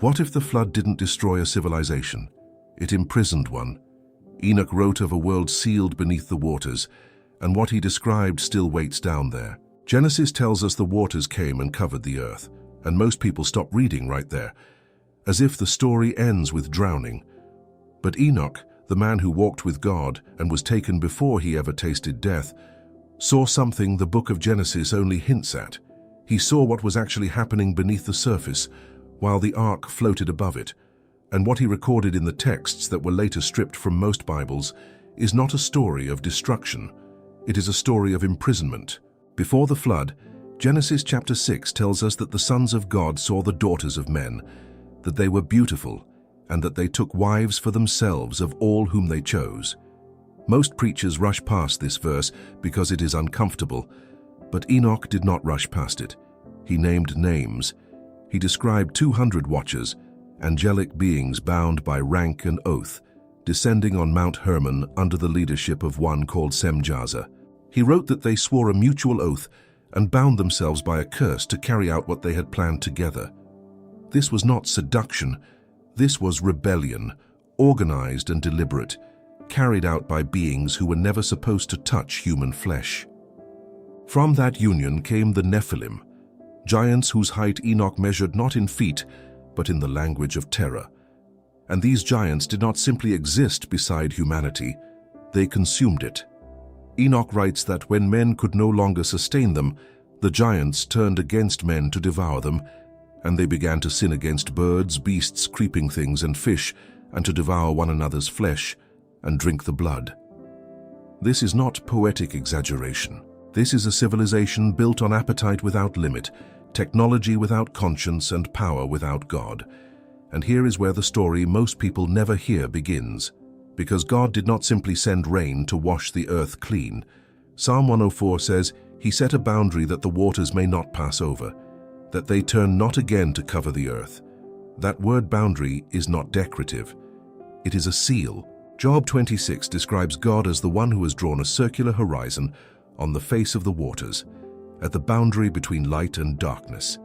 What if the flood didn't destroy a civilization? It imprisoned one. Enoch wrote of a world sealed beneath the waters, and what he described still waits down there. Genesis tells us the waters came and covered the earth, and most people stop reading right there, as if the story ends with drowning. But Enoch, the man who walked with God and was taken before he ever tasted death, saw something the book of Genesis only hints at. He saw what was actually happening beneath the surface, while the ark floated above it. And what he recorded in the texts that were later stripped from most Bibles is not a story of destruction. It is a story of imprisonment. Before the flood, Genesis chapter 6 tells us that the sons of God saw the daughters of men, that they were beautiful, and that they took wives for themselves of all whom they chose. Most preachers rush past this verse because it is uncomfortable, but Enoch did not rush past it. He named names. He described 200 watchers, angelic beings bound by rank and oath, descending on Mount Hermon under the leadership of one called Semjaza. He wrote that they swore a mutual oath and bound themselves by a curse to carry out what they had planned together. This was not seduction. This was rebellion, organized and deliberate, carried out by beings who were never supposed to touch human flesh. From that union came the Nephilim, giants whose height Enoch measured not in feet, but in the language of terror. And these giants did not simply exist beside humanity, they consumed it. Enoch writes that when men could no longer sustain them, the giants turned against men to devour them, and they began to sin against birds, beasts, creeping things, and fish, and to devour one another's flesh and drink the blood. This is not poetic exaggeration. This is a civilization built on appetite without limit, technology without conscience, and power without God. And here is where the story most people never hear begins. Because God did not simply send rain to wash the earth clean. Psalm 104 says, "He set a boundary that the waters may not pass over, that they turn not again to cover the earth." That word boundary is not decorative. It is a seal. Job 26 describes God as the one who has drawn a circular horizon on the face of the waters, at the boundary between light and darkness.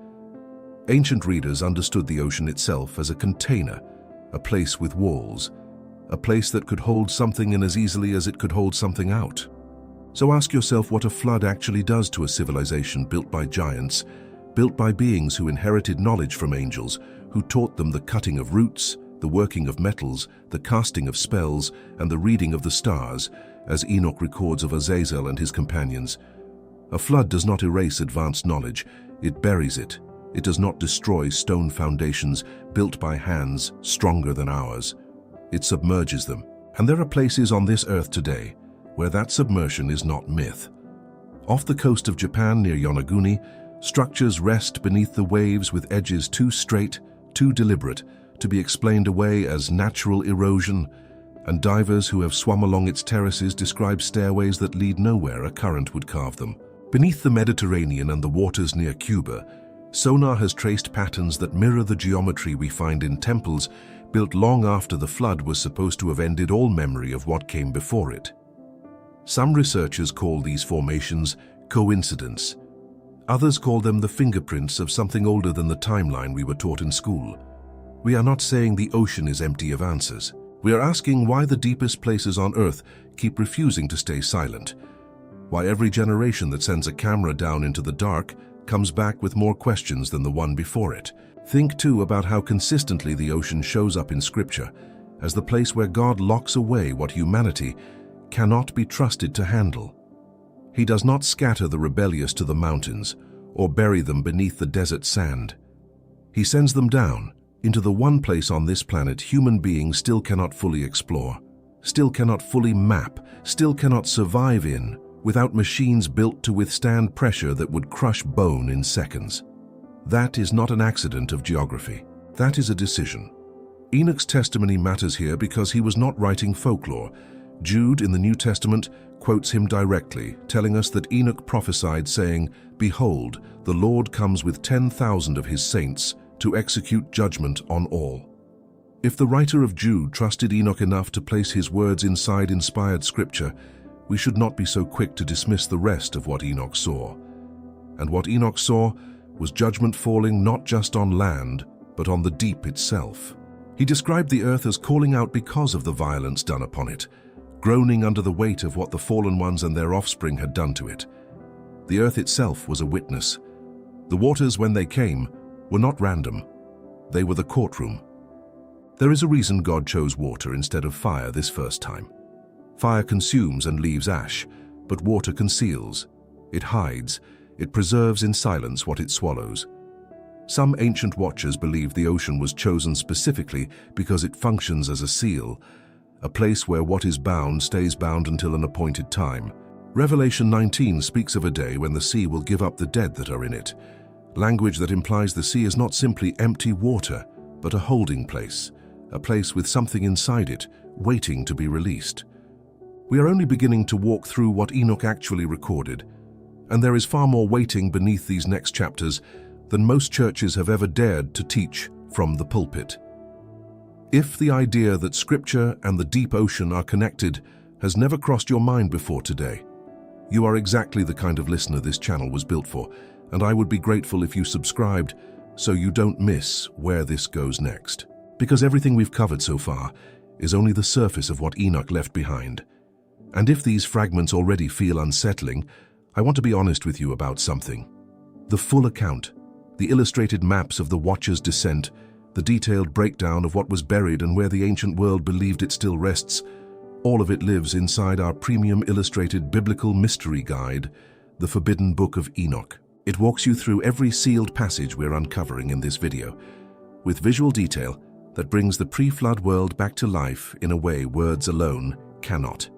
Ancient readers understood the ocean itself as a container, a place with walls, a place that could hold something in as easily as it could hold something out. So ask yourself what a flood actually does to a civilization built by giants, built by beings who inherited knowledge from angels, who taught them the cutting of roots, the working of metals, the casting of spells, and the reading of the stars, as Enoch records of Azazel and his companions. A flood does not erase advanced knowledge, it buries it. It does not destroy stone foundations built by hands stronger than ours. It submerges them. And there are places on this earth today where that submersion is not myth. Off the coast of Japan near Yonaguni, structures rest beneath the waves with edges too straight, too deliberate, to be explained away as natural erosion, and divers who have swum along its terraces describe stairways that lead nowhere a current would carve them. Beneath the Mediterranean and the waters near Cuba, Sonar has traced patterns that mirror the geometry we find in temples built long after the flood was supposed to have ended all memory of what came before it. Some researchers call these formations coincidence. Others call them the fingerprints of something older than the timeline we were taught in school. We are not saying the ocean is empty of answers. We are asking why the deepest places on Earth keep refusing to stay silent. Why every generation that sends a camera down into the dark comes back with more questions than the one before it. Think too about how consistently the ocean shows up in Scripture as the place where God locks away what humanity cannot be trusted to handle. He does not scatter the rebellious to the mountains or bury them beneath the desert sand. He sends them down into the one place on this planet human beings still cannot fully explore, still cannot fully map, still cannot survive in, without machines built to withstand pressure that would crush bone in seconds. That is not an accident of geography. That is a decision. Enoch's testimony matters here because he was not writing folklore. Jude in the New Testament quotes him directly, telling us that Enoch prophesied, saying, "Behold, the Lord comes with 10,000 of his saints to execute judgment on all." If the writer of Jude trusted Enoch enough to place his words inside inspired scripture, we should not be so quick to dismiss the rest of what Enoch saw. And what Enoch saw was judgment falling not just on land, but on the deep itself. He described the earth as calling out because of the violence done upon it, groaning under the weight of what the fallen ones and their offspring had done to it. The earth itself was a witness. The waters, when they came, were not random. They were the courtroom. There is a reason God chose water instead of fire this first time. Fire consumes and leaves ash, but water conceals. It hides. It preserves in silence what it swallows. Some ancient watchers believed the ocean was chosen specifically because it functions as a seal, a place where what is bound stays bound until an appointed time. Revelation 19 speaks of a day when the sea will give up the dead that are in it, language that implies the sea is not simply empty water, but a holding place, a place with something inside it, waiting to be released. We are only beginning to walk through what Enoch actually recorded, and there is far more waiting beneath these next chapters than most churches have ever dared to teach from the pulpit. If the idea that Scripture and the deep ocean are connected has never crossed your mind before today, you are exactly the kind of listener this channel was built for, and I would be grateful if you subscribed so you don't miss where this goes next. Because everything we've covered so far is only the surface of what Enoch left behind. And if these fragments already feel unsettling, I want to be honest with you about something. The full account, the illustrated maps of the Watcher's descent, the detailed breakdown of what was buried and where the ancient world believed it still rests, all of it lives inside our premium illustrated biblical mystery guide, The Forbidden Book of Enoch. It walks you through every sealed passage we're uncovering in this video, with visual detail that brings the pre-flood world back to life in a way words alone cannot.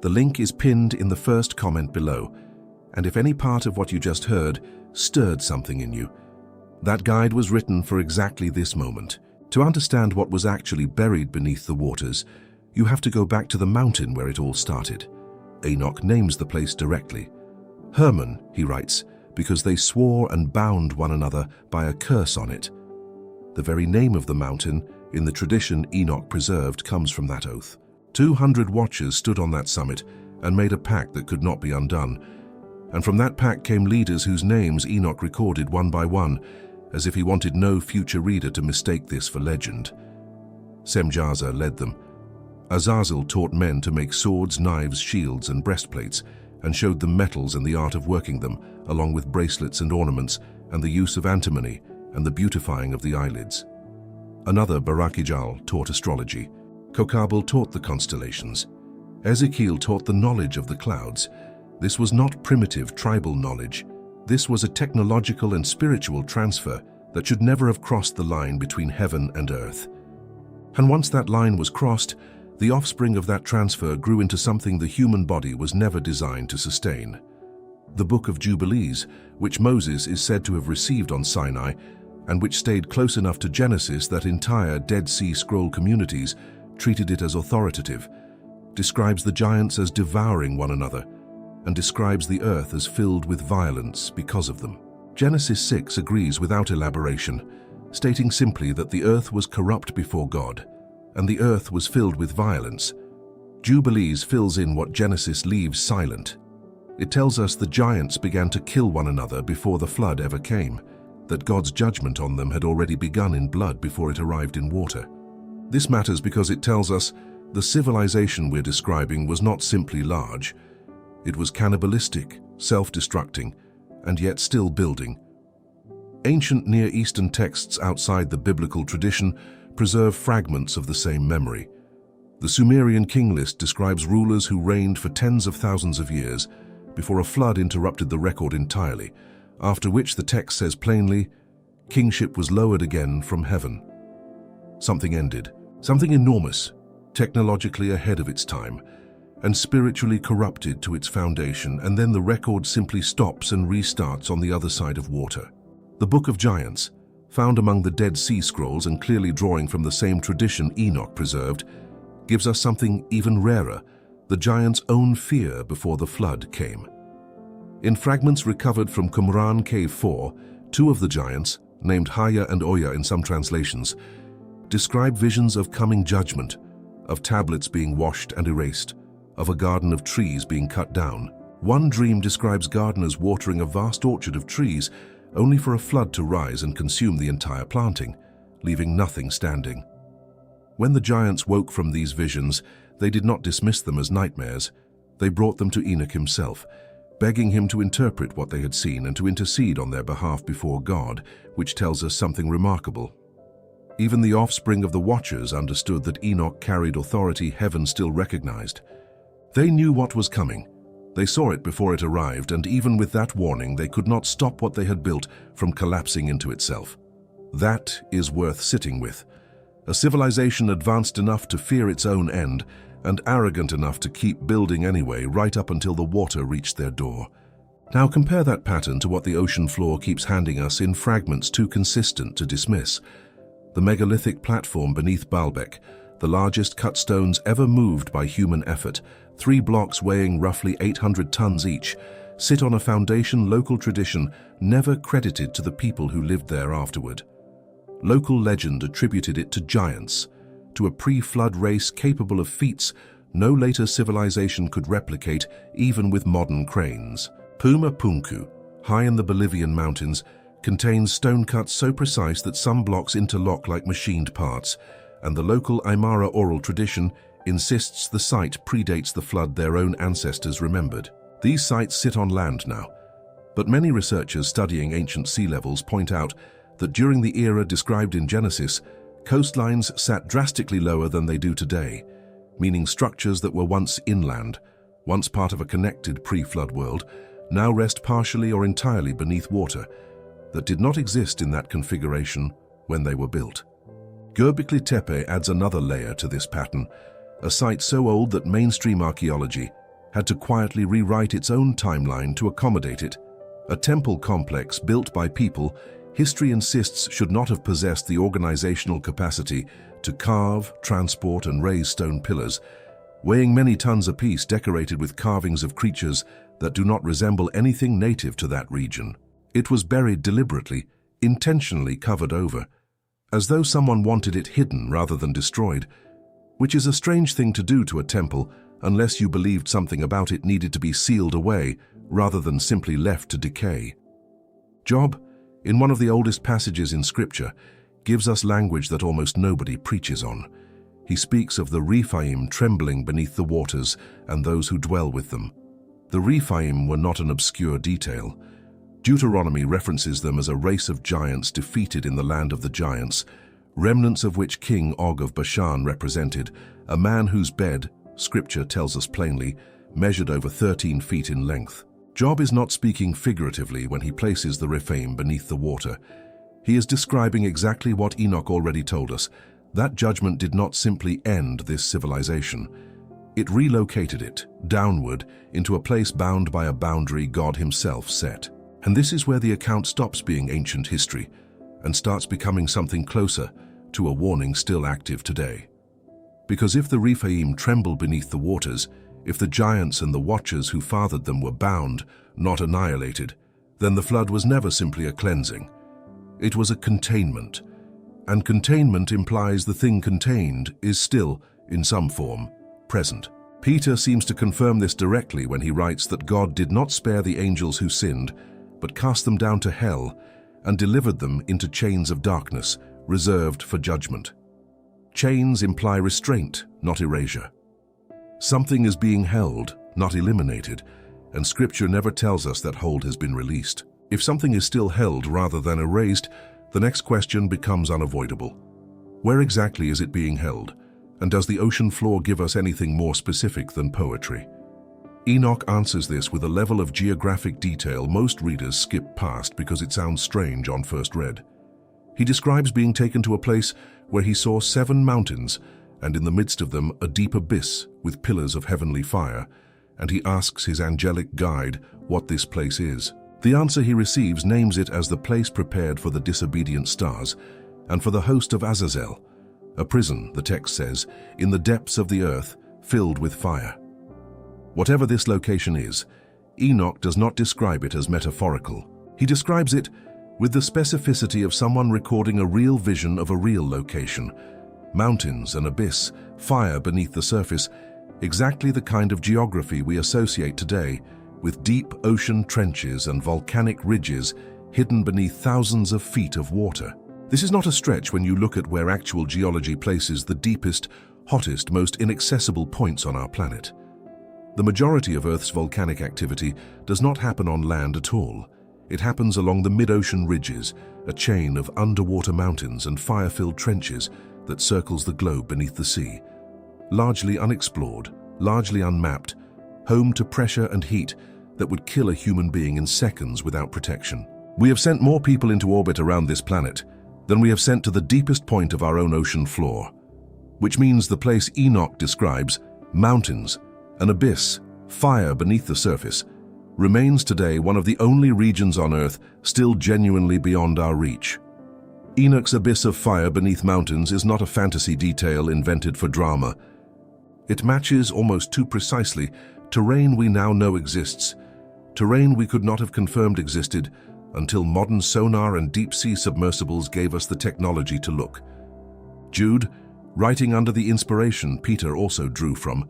The link is pinned in the first comment below, and if any part of what you just heard stirred something in you, that guide was written for exactly this moment. To understand what was actually buried beneath the waters, you have to go back to the mountain where it all started. Enoch names the place directly. Hermon, he writes, because they swore and bound one another by a curse on it. The very name of the mountain, in the tradition Enoch preserved, comes from that oath. 200 watchers stood on that summit and made a pact that could not be undone. And from that pact came leaders whose names Enoch recorded one by one, as if he wanted no future reader to mistake this for legend. Semjaza led them. Azazel taught men to make swords, knives, shields, and breastplates, and showed them metals and the art of working them, along with bracelets and ornaments, and the use of antimony, and the beautifying of the eyelids. Another, Barakijal, taught astrology. Kokabel taught the constellations. Ezekiel taught the knowledge of the clouds. This was not primitive tribal knowledge. This was a technological and spiritual transfer that should never have crossed the line between heaven and earth. And once that line was crossed, the offspring of that transfer grew into something the human body was never designed to sustain. The Book of Jubilees, which Moses is said to have received on Sinai, and which stayed close enough to Genesis that entire Dead Sea Scroll communities treated it as authoritative, describes the giants as devouring one another, and describes the earth as filled with violence because of them. Genesis 6 agrees without elaboration, stating simply that the earth was corrupt before God, and the earth was filled with violence. Jubilees fills in what Genesis leaves silent. It tells us the giants began to kill one another before the flood ever came, that God's judgment on them had already begun in blood before it arrived in water. This matters because it tells us the civilization we're describing was not simply large. It was cannibalistic, self-destructing, and yet still building. Ancient Near Eastern texts outside the biblical tradition preserve fragments of the same memory. The Sumerian king list describes rulers who reigned for tens of thousands of years before a flood interrupted the record entirely, after which the text says plainly, kingship was lowered again from heaven. Something ended, something enormous, technologically ahead of its time, and spiritually corrupted to its foundation, and then the record simply stops and restarts on the other side of water. The Book of Giants, found among the Dead Sea Scrolls and clearly drawing from the same tradition Enoch preserved, gives us something even rarer, the giants' own fear before the flood came. In fragments recovered from Qumran Cave 4, two of the giants, named Haya and Oya in some translations, describe visions of coming judgment, of tablets being washed and erased, of a garden of trees being cut down. One dream describes gardeners watering a vast orchard of trees, only for a flood to rise and consume the entire planting. leaving nothing standing. When the giants woke from these visions, they did not dismiss them as nightmares. They brought them to Enoch himself, begging him to interpret what they had seen and to intercede on their behalf before God, which tells us something remarkable. Even the offspring of the Watchers understood that Enoch carried authority heaven still recognized. They knew what was coming. They saw it before it arrived, and even with that warning, they could not stop what they had built from collapsing into itself. That is worth sitting with. A civilization advanced enough to fear its own end, and arrogant enough to keep building anyway, right up until the water reached their door. Now compare that pattern to what the ocean floor keeps handing us in fragments too consistent to dismiss. The megalithic platform beneath Baalbek, the largest cut stones ever moved by human effort, 3 blocks weighing roughly 800 tons each, sit on a foundation local tradition never credited to the people who lived there afterward. Local legend attributed it to giants, to a pre-flood race capable of feats no later civilization could replicate even with modern cranes. Puma Punku, high in the Bolivian mountains, contains stone cuts so precise that some blocks interlock like machined parts, and the local Aymara oral tradition insists the site predates the flood their own ancestors remembered. These sites sit on land now, but many researchers studying ancient sea levels point out that during the era described in Genesis, coastlines sat drastically lower than they do today, meaning structures that were once inland, once part of a connected pre-flood world, now rest partially or entirely beneath water, that did not exist in that configuration when they were built. Göbekli Tepe adds another layer to this pattern, a site so old that mainstream archaeology had to quietly rewrite its own timeline to accommodate it. A temple complex built by people history insists should not have possessed the organizational capacity to carve, transport, and raise stone pillars, weighing many tons apiece, decorated with carvings of creatures that do not resemble anything native to that region. It was buried deliberately, intentionally covered over, as though someone wanted it hidden rather than destroyed, which is a strange thing to do to a temple unless you believed something about it needed to be sealed away rather than simply left to decay. Job, in one of the oldest passages in Scripture, gives us language that almost nobody preaches on. He speaks of the Rephaim trembling beneath the waters and those who dwell with them. The Rephaim were not an obscure detail. Deuteronomy references them as a race of giants defeated in the land of the giants, remnants of which King Og of Bashan represented, a man whose bed, Scripture tells us plainly, measured over 13 feet in length. Job is not speaking figuratively when he places the Rephaim beneath the water. He is describing exactly what Enoch already told us. That judgment did not simply end this civilization. It relocated it, downward, into a place bound by a boundary God himself set. And this is where the account stops being ancient history and starts becoming something closer to a warning still active today. Because if the Rephaim tremble beneath the waters, if the giants and the Watchers who fathered them were bound, not annihilated, then the flood was never simply a cleansing. It was a containment, and containment implies the thing contained is still, in some form, present. Peter seems to confirm this directly when he writes that God did not spare the angels who sinned, but cast them down to hell and delivered them into chains of darkness, reserved for judgment. Chains imply restraint, not erasure. Something is being held, not eliminated, and Scripture never tells us that hold has been released. If something is still held rather than erased, the next question becomes unavoidable. Where exactly is it being held? And does the ocean floor give us anything more specific than poetry? Enoch answers this with a level of geographic detail most readers skip past because it sounds strange on first read. He describes being taken to a place where he saw 7 mountains, and in the midst of them a deep abyss with pillars of heavenly fire, and he asks his angelic guide what this place is. The answer he receives names it as the place prepared for the disobedient stars, and for the host of Azazel, a prison, the text says, in the depths of the earth, filled with fire. Whatever this location is, Enoch does not describe it as metaphorical. He describes it with the specificity of someone recording a real vision of a real location. Mountains, an abyss, fire beneath the surface, exactly the kind of geography we associate today with deep ocean trenches and volcanic ridges hidden beneath thousands of feet of water. This is not a stretch when you look at where actual geology places the deepest, hottest, most inaccessible points on our planet. The majority of Earth's volcanic activity does not happen on land at all. It happens along the mid-ocean ridges, a chain of underwater mountains and fire-filled trenches that circles the globe beneath the sea. Largely unexplored, largely unmapped, home to pressure and heat that would kill a human being in seconds without protection. We have sent more people into orbit around this planet than we have sent to the deepest point of our own ocean floor, which means the place Enoch describes, mountains, an abyss, fire beneath the surface, remains today one of the only regions on Earth still genuinely beyond our reach. Enoch's abyss of fire beneath mountains is not a fantasy detail invented for drama. It matches almost too precisely terrain we now know exists, terrain we could not have confirmed existed until modern sonar and deep-sea submersibles gave us the technology to look. Jude, writing under the inspiration Peter also drew from,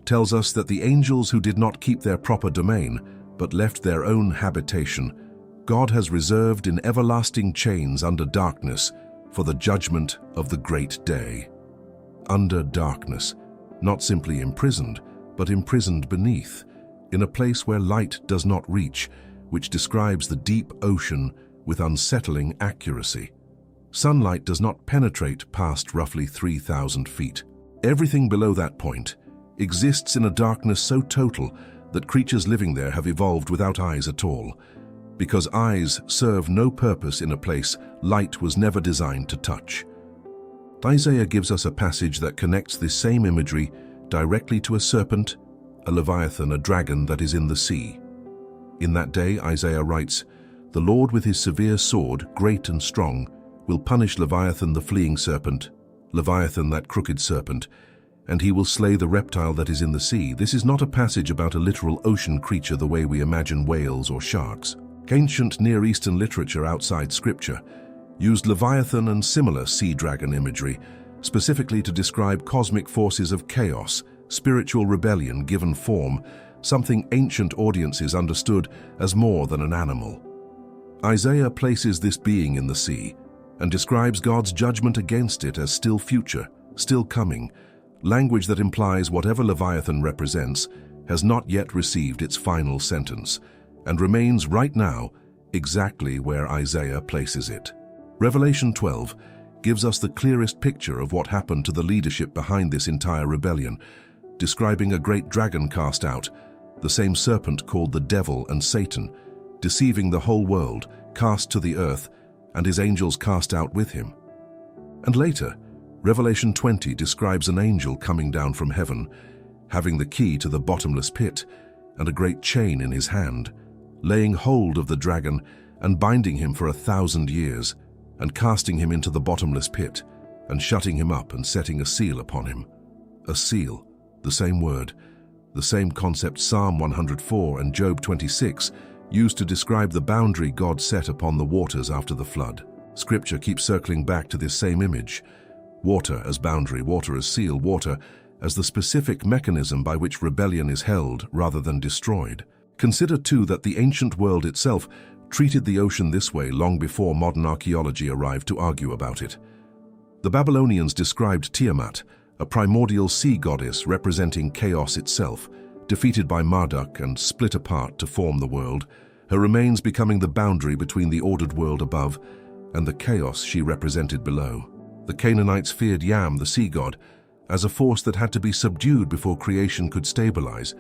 tells us that the angels who did not keep their proper domain, but left their own habitation, God has reserved in everlasting chains under darkness for the judgment of the great day. Under darkness, not simply imprisoned, but imprisoned beneath, in a place where light does not reach, which describes the deep ocean with unsettling accuracy. Sunlight does not penetrate past roughly 3,000 feet. Everything below that point exists in a darkness so total that creatures living there have evolved without eyes at all, because eyes serve no purpose in a place light was never designed to touch. Isaiah gives us a passage that connects this same imagery directly to a serpent, a leviathan, a dragon that is in the sea. In that day, Isaiah writes, "The Lord with his severe sword, great and strong, will punish Leviathan the fleeing serpent, Leviathan that crooked serpent, and he will slay the reptile that is in the sea." This is not a passage about a literal ocean creature the way we imagine whales or sharks. Ancient Near Eastern literature outside Scripture used Leviathan and similar sea dragon imagery, specifically to describe cosmic forces of chaos, spiritual rebellion given form, something ancient audiences understood as more than an animal. Isaiah places this being in the sea and describes God's judgment against it as still future, still coming, language that implies whatever Leviathan represents has not yet received its final sentence and remains right now exactly where Isaiah places it. Revelation 12 gives us the clearest picture of what happened to the leadership behind this entire rebellion, describing a great dragon cast out, the same serpent called the devil and Satan, deceiving the whole world, cast to the earth, and his angels cast out with him. And later, Revelation 20 describes an angel coming down from heaven, having the key to the bottomless pit and a great chain in his hand, laying hold of the dragon and binding him for 1,000 years, and casting him into the bottomless pit, and shutting him up and setting a seal upon him. A seal, the same word, the same concept Psalm 104 and Job 26 used to describe the boundary God set upon the waters after the flood. Scripture keeps circling back to this same image: water as boundary, water as seal, water as the specific mechanism by which rebellion is held rather than destroyed. Consider too that the ancient world itself treated the ocean this way long before modern archaeology arrived to argue about it. The Babylonians described Tiamat, a primordial sea goddess representing chaos itself, defeated by Marduk and split apart to form the world, her remains becoming the boundary between the ordered world above and the chaos she represented below. The Canaanites feared Yam, the sea god, as a force that had to be subdued before creation could stabilize,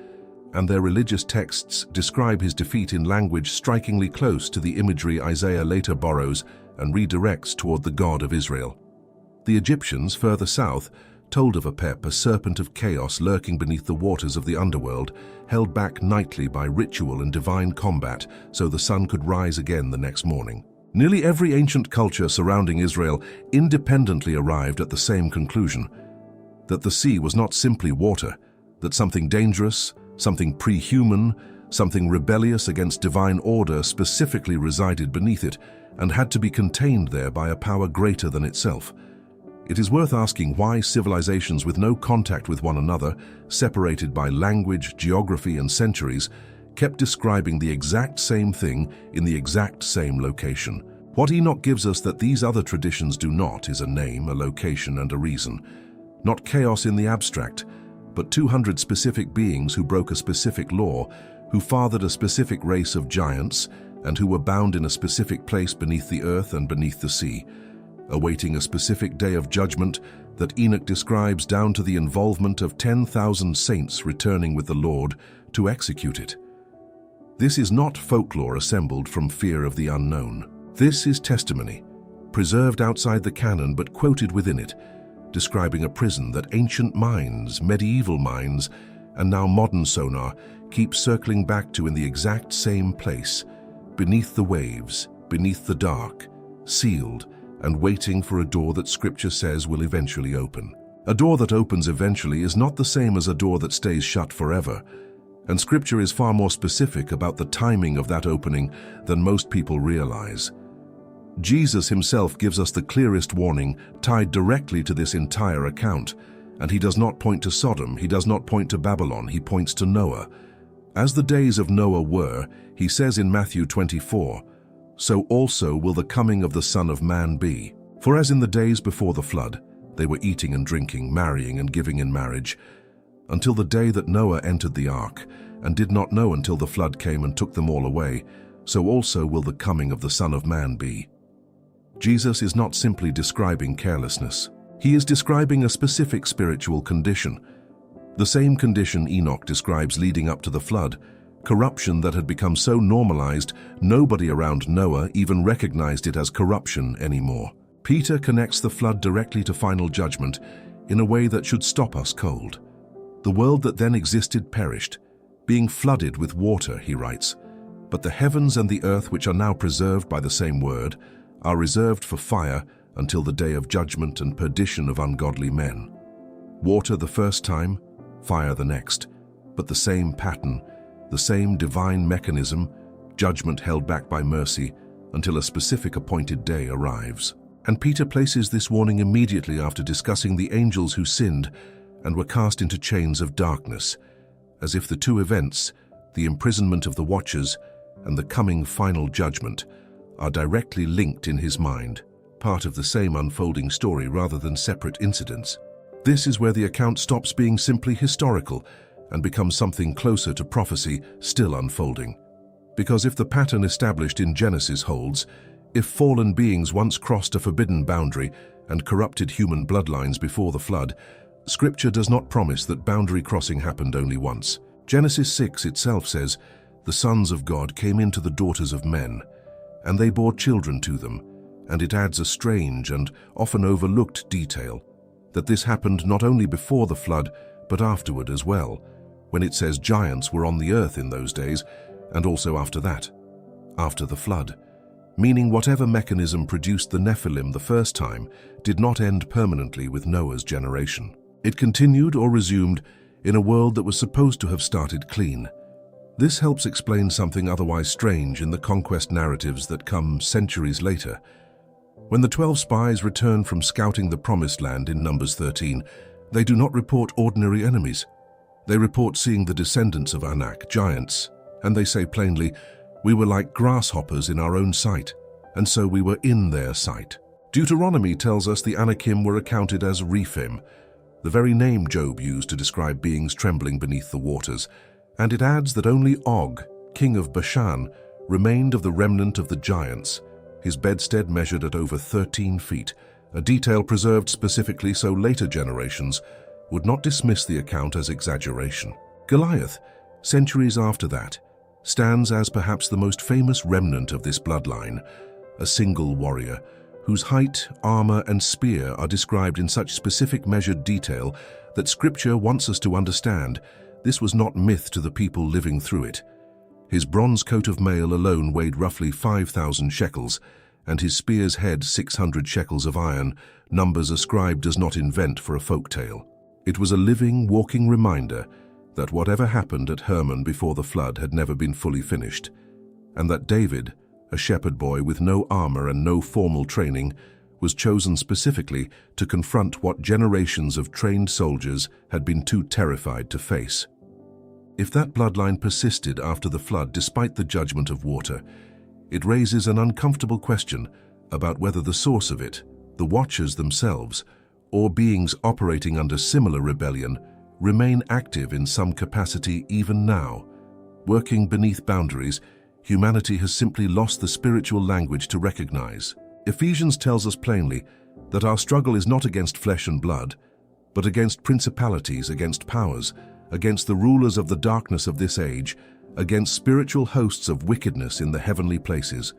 and their religious texts describe his defeat in language strikingly close to the imagery Isaiah later borrows and redirects toward the God of Israel. The Egyptians, further south, told of Apep, a serpent of chaos lurking beneath the waters of the underworld, held back nightly by ritual and divine combat so the sun could rise again the next morning. Nearly every ancient culture surrounding Israel independently arrived at the same conclusion: that the sea was not simply water, that something dangerous, something pre-human, something rebellious against divine order specifically resided beneath it and had to be contained there by a power greater than itself. It is worth asking why civilizations with no contact with one another, separated by language, geography, and centuries, kept describing the exact same thing in the exact same location. What Enoch gives us that these other traditions do not is a name, a location, and a reason. Not chaos in the abstract, but 200 specific beings who broke a specific law, who fathered a specific race of giants, and who were bound in a specific place beneath the earth and beneath the sea, awaiting a specific day of judgment that Enoch describes down to the involvement of 10,000 saints returning with the Lord to execute it. This is not folklore assembled from fear of the unknown. This is testimony, preserved outside the canon but quoted within it, describing a prison that ancient minds, medieval minds, and now modern Sonar keep circling back to in the exact same place, beneath the waves, beneath the dark, sealed, and waiting for a door that Scripture says will eventually open. A door that opens eventually is not the same as a door that stays shut forever, and Scripture is far more specific about the timing of that opening than most people realize. Jesus himself gives us the clearest warning tied directly to this entire account, and he does not point to Sodom, he does not point to Babylon, he points to Noah. As the days of Noah were, he says in Matthew 24, so also will the coming of the Son of Man be. For as in the days before the flood, they were eating and drinking, marrying and giving in marriage, until the day that Noah entered the ark, and did not know until the flood came and took them all away, so also will the coming of the Son of Man be. Jesus is not simply describing carelessness. He is describing a specific spiritual condition. The same condition Enoch describes leading up to the flood, corruption that had become so normalized nobody around Noah even recognized it as corruption anymore. Peter connects the flood directly to final judgment in a way that should stop us cold. The world that then existed perished, being flooded with water, he writes, but the heavens and the earth, which are now preserved by the same word, are reserved for fire until the day of judgment and perdition of ungodly men. Water the first time, fire the next, but the same pattern, the same divine mechanism, judgment held back by mercy until a specific appointed day arrives. And Peter places this warning immediately after discussing the angels who sinned and were cast into chains of darkness, as if the two events, the imprisonment of the watchers and the coming final judgment, are directly linked in his mind, part of the same unfolding story rather than separate incidents. This is where the account stops being simply historical and becomes something closer to prophecy still unfolding. Because if the pattern established in Genesis holds, if fallen beings once crossed a forbidden boundary and corrupted human bloodlines before the flood, Scripture does not promise that boundary crossing happened only once. Genesis 6 itself says, "The sons of God came into the daughters of men, and they bore children to them," and it adds a strange and often overlooked detail, that this happened not only before the flood, but afterward as well, when it says giants were on the earth in those days, and also after that, after the flood, meaning whatever mechanism produced the Nephilim the first time did not end permanently with Noah's generation. It continued or resumed in a world that was supposed to have started clean. This helps explain something otherwise strange in the conquest narratives that come centuries later. When the 12 spies return from scouting the Promised Land in Numbers 13, they do not report ordinary enemies. They report seeing the descendants of Anak, giants, and they say plainly, "We were like grasshoppers in our own sight, and so we were in their sight." Deuteronomy tells us the Anakim were accounted as Rephaim, the very name Job used to describe beings trembling beneath the waters, and it adds that only Og, king of Bashan, remained of the remnant of the giants. His bedstead measured at over 13 feet, a detail preserved specifically so later generations would not dismiss the account as exaggeration. Goliath, centuries after that, stands as perhaps the most famous remnant of this bloodline, a single warrior whose height, armor, and spear are described in such specific measured detail that Scripture wants us to understand this was not myth to the people living through it. His bronze coat of mail alone weighed roughly 5,000 shekels, and his spear's head 600 shekels of iron, numbers a scribe does not invent for a folk tale. It was a living, walking reminder that whatever happened at Hermon before the flood had never been fully finished, and that David, a shepherd boy with no armor and no formal training, was chosen specifically to confront what generations of trained soldiers had been too terrified to face. If that bloodline persisted after the flood despite the judgment of water, it raises an uncomfortable question about whether the source of it, the Watchers themselves, or beings operating under similar rebellion, remain active in some capacity even now. Working beneath boundaries, humanity has simply lost the spiritual language to recognize. Ephesians tells us plainly that our struggle is not against flesh and blood, but against principalities, against powers, against the rulers of the darkness of this age, against spiritual hosts of wickedness in the heavenly places.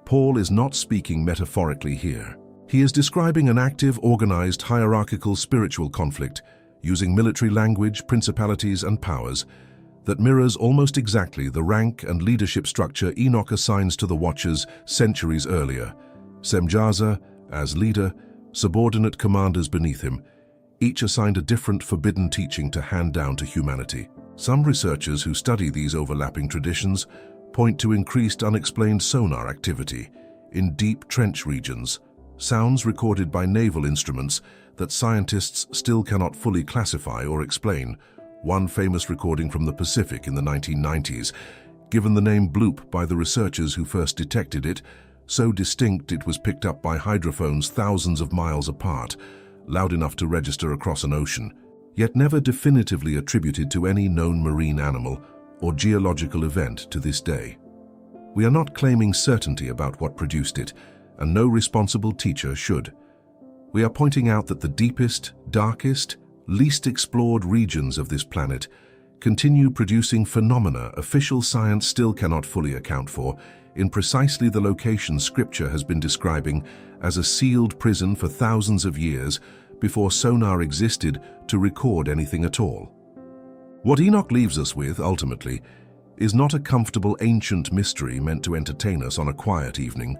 Paul is not speaking metaphorically here. He is describing an active, organized, hierarchical spiritual conflict, using military language, principalities, and powers, that mirrors almost exactly the rank and leadership structure Enoch assigns to the Watchers centuries earlier. Semjaza, as leader, subordinate commanders beneath him, each assigned a different forbidden teaching to hand down to humanity. Some researchers who study these overlapping traditions point to increased unexplained sonar activity in deep trench regions, sounds recorded by naval instruments that scientists still cannot fully classify or explain. One famous recording from the Pacific in the 1990s, given the name bloop by the researchers who first detected it, so distinct it was picked up by hydrophones thousands of miles apart, loud enough to register across an ocean, yet never definitively attributed to any known marine animal or geological event to this day. We are not claiming certainty about what produced it, and no responsible teacher should. We are pointing out that the deepest, darkest, least explored regions of this planet continue producing phenomena official science still cannot fully account for, in precisely the location Scripture has been describing as a sealed prison for thousands of years before sonar existed to record anything at all. What Enoch leaves us with, ultimately, is not a comfortable ancient mystery meant to entertain us on a quiet evening.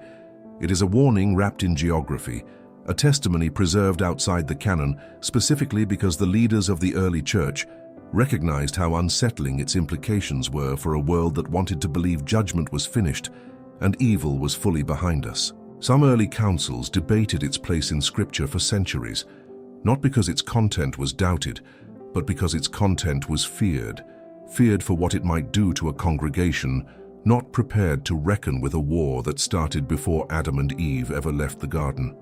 It is a warning wrapped in geography, a testimony preserved outside the canon specifically because the leaders of the early church recognized how unsettling its implications were for a world that wanted to believe judgment was finished and evil was fully behind us. Some early councils debated its place in Scripture for centuries, not because its content was doubted, but because its content was feared for what it might do to a congregation not prepared to reckon with a war that started before Adam and Eve ever left the garden.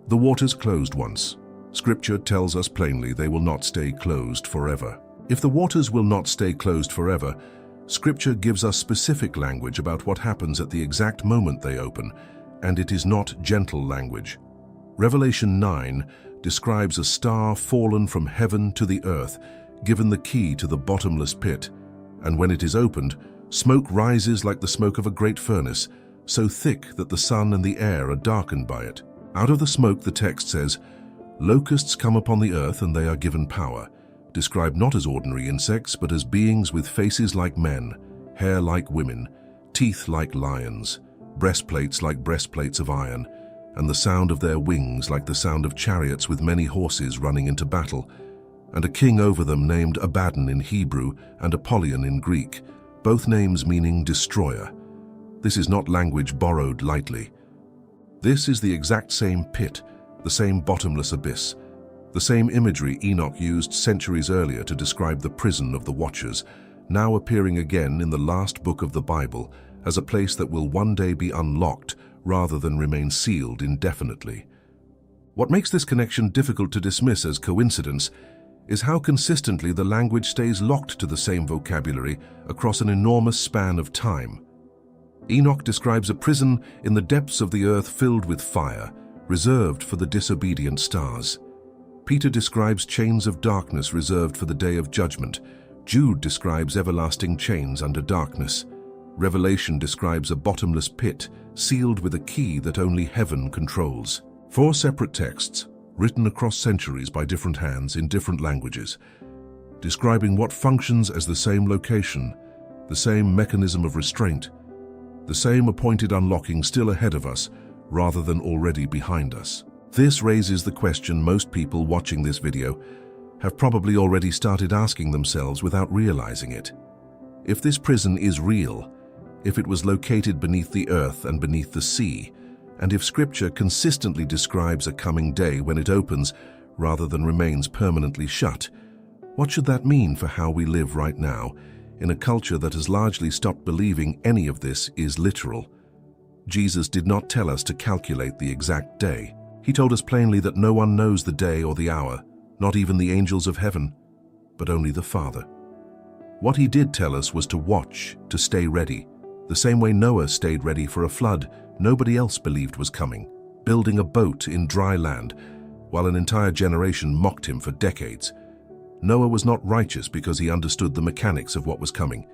The waters closed once. Scripture tells us plainly they will not stay closed forever. If the waters will not stay closed forever, Scripture gives us specific language about what happens at the exact moment they open, and it is not gentle language. Revelation 9 describes a star fallen from heaven to the earth, given the key to the bottomless pit, and when it is opened, smoke rises like the smoke of a great furnace, so thick that the sun and the air are darkened by it. Out of the smoke, the text says, locusts come upon the earth and they are given power, described not as ordinary insects, but as beings with faces like men, hair like women, teeth like lions, breastplates like breastplates of iron, and the sound of their wings like the sound of chariots with many horses running into battle, and a king over them named Abaddon in Hebrew and Apollyon in Greek, both names meaning destroyer. This is not language borrowed lightly. This is the exact same pit, the same bottomless abyss, the same imagery Enoch used centuries earlier to describe the prison of the Watchers, now appearing again in the last book of the Bible as a place that will one day be unlocked rather than remain sealed indefinitely. What makes this connection difficult to dismiss as coincidence is how consistently the language stays locked to the same vocabulary across an enormous span of time. Enoch describes a prison in the depths of the earth filled with fire, reserved for the disobedient stars. Peter describes chains of darkness reserved for the day of judgment. Jude describes everlasting chains under darkness. Revelation describes a bottomless pit, sealed with a key that only heaven controls. 4 separate texts, written across centuries by different hands in different languages, describing what functions as the same location, the same mechanism of restraint, the same appointed unlocking still ahead of us rather than already behind us. This raises the question most people watching this video have probably already started asking themselves without realizing it. If this prison is real, if it was located beneath the earth and beneath the sea, and if Scripture consistently describes a coming day when it opens rather than remains permanently shut, what should that mean for how we live right now in a culture that has largely stopped believing any of this is literal? Jesus did not tell us to calculate the exact day. He told us plainly that no one knows the day or the hour, not even the angels of heaven, but only the Father. What he did tell us was to watch, to stay ready. The same way Noah stayed ready for a flood nobody else believed was coming, building a boat in dry land, while an entire generation mocked him for decades. Noah was not righteous because he understood the mechanics of what was coming.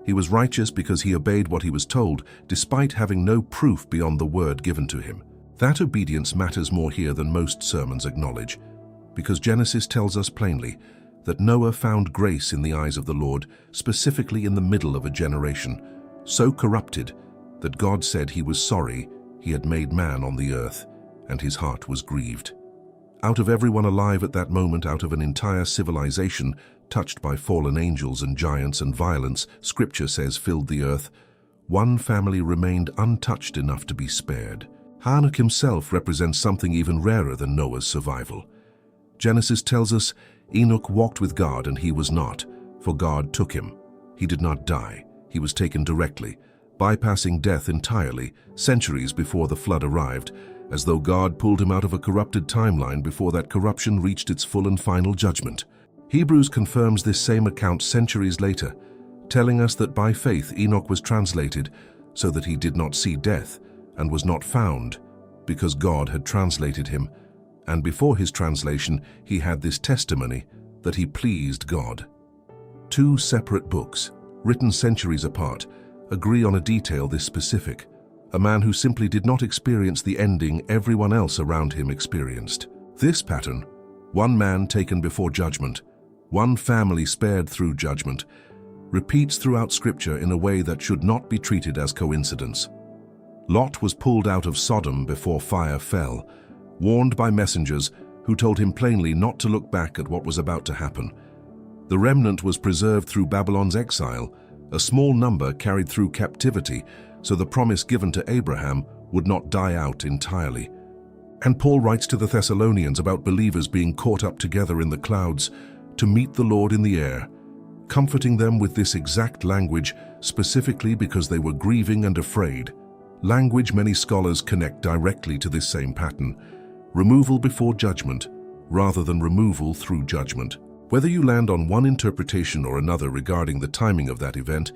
He was righteous because he obeyed what he was told, despite having no proof beyond the word given to him. That obedience matters more here than most sermons acknowledge, because Genesis tells us plainly that Noah found grace in the eyes of the Lord, specifically in the middle of a generation, so corrupted that God said he was sorry he had made man on the earth, and his heart was grieved. Out of everyone alive at that moment, out of an entire civilization touched by fallen angels and giants and violence, Scripture says filled the earth, one family remained untouched enough to be spared. Enoch himself represents something even rarer than Noah's survival. Genesis tells us Enoch walked with God and he was not, for God took him. He did not die. He was taken directly, bypassing death entirely, centuries before the flood arrived, as though God pulled him out of a corrupted timeline before that corruption reached its full and final judgment. Hebrews confirms this same account centuries later, telling us that by faith Enoch was translated so that he did not see death and was not found, because God had translated him, and before his translation he had this testimony that he pleased God. Two separate books, written centuries apart, agree on a detail this specific, a man who simply did not experience the ending everyone else around him experienced. This pattern, one man taken before judgment, one family spared through judgment, repeats throughout Scripture in a way that should not be treated as coincidence. Lot was pulled out of Sodom before fire fell, warned by messengers who told him plainly not to look back at what was about to happen. The remnant was preserved through Babylon's exile, a small number carried through captivity, so the promise given to Abraham would not die out entirely. And Paul writes to the Thessalonians about believers being caught up together in the clouds to meet the Lord in the air, comforting them with this exact language specifically because they were grieving and afraid. Language many scholars connect directly to this same pattern, removal before judgment rather than removal through judgment. Whether you land on one interpretation or another regarding the timing of that event,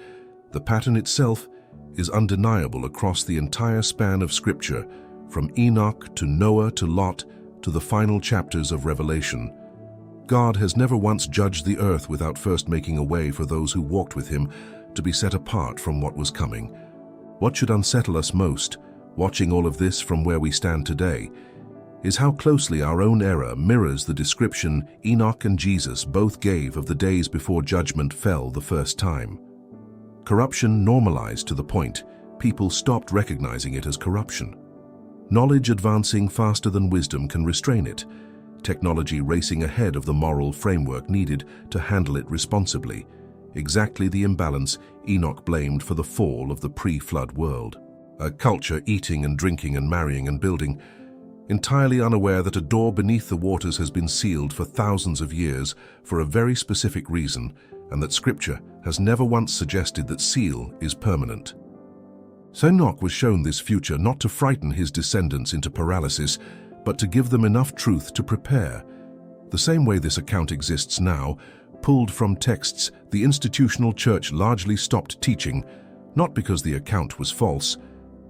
the pattern itself is undeniable across the entire span of Scripture, from Enoch to Noah to Lot to the final chapters of Revelation. God has never once judged the earth without first making a way for those who walked with him to be set apart from what was coming. What should unsettle us most, watching all of this from where we stand today, is how closely our own era mirrors the description Enoch and Jesus both gave of the days before judgment fell the first time. Corruption normalized to the point people stopped recognizing it as corruption. Knowledge advancing faster than wisdom can restrain it, technology racing ahead of the moral framework needed to handle it responsibly, exactly the imbalance Enoch blamed for the fall of the pre-flood world. A culture eating and drinking and marrying and building, entirely unaware that a door beneath the waters has been sealed for thousands of years for a very specific reason, and that Scripture has never once suggested that seal is permanent. So Enoch was shown this future not to frighten his descendants into paralysis, but to give them enough truth to prepare. The same way this account exists now, pulled from texts the institutional church largely stopped teaching, not because the account was false,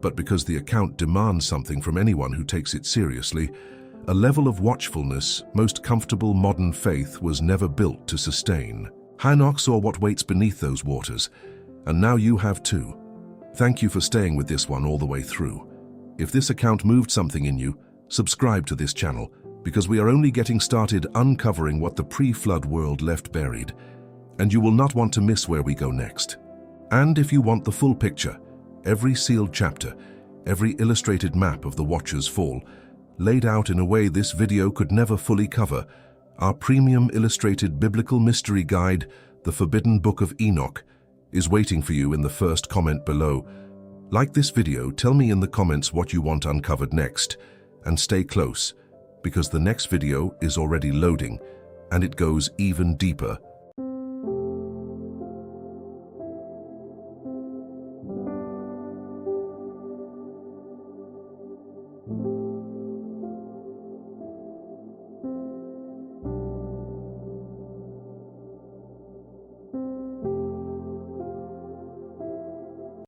but because the account demands something from anyone who takes it seriously, a level of watchfulness most comfortable modern faith was never built to sustain. Enoch saw what waits beneath those waters, and now you have too. Thank you for staying with this one all the way through. If this account moved something in you, subscribe to this channel, because we are only getting started uncovering what the pre-flood world left buried, and you will not want to miss where we go next. And if you want the full picture, every sealed chapter, every illustrated map of the Watcher's fall, laid out in a way this video could never fully cover, our premium illustrated biblical mystery guide, The Forbidden Book of Enoch, is waiting for you in the first comment below. Like this video, tell me in the comments what you want uncovered next, and stay close, because the next video is already loading, and it goes even deeper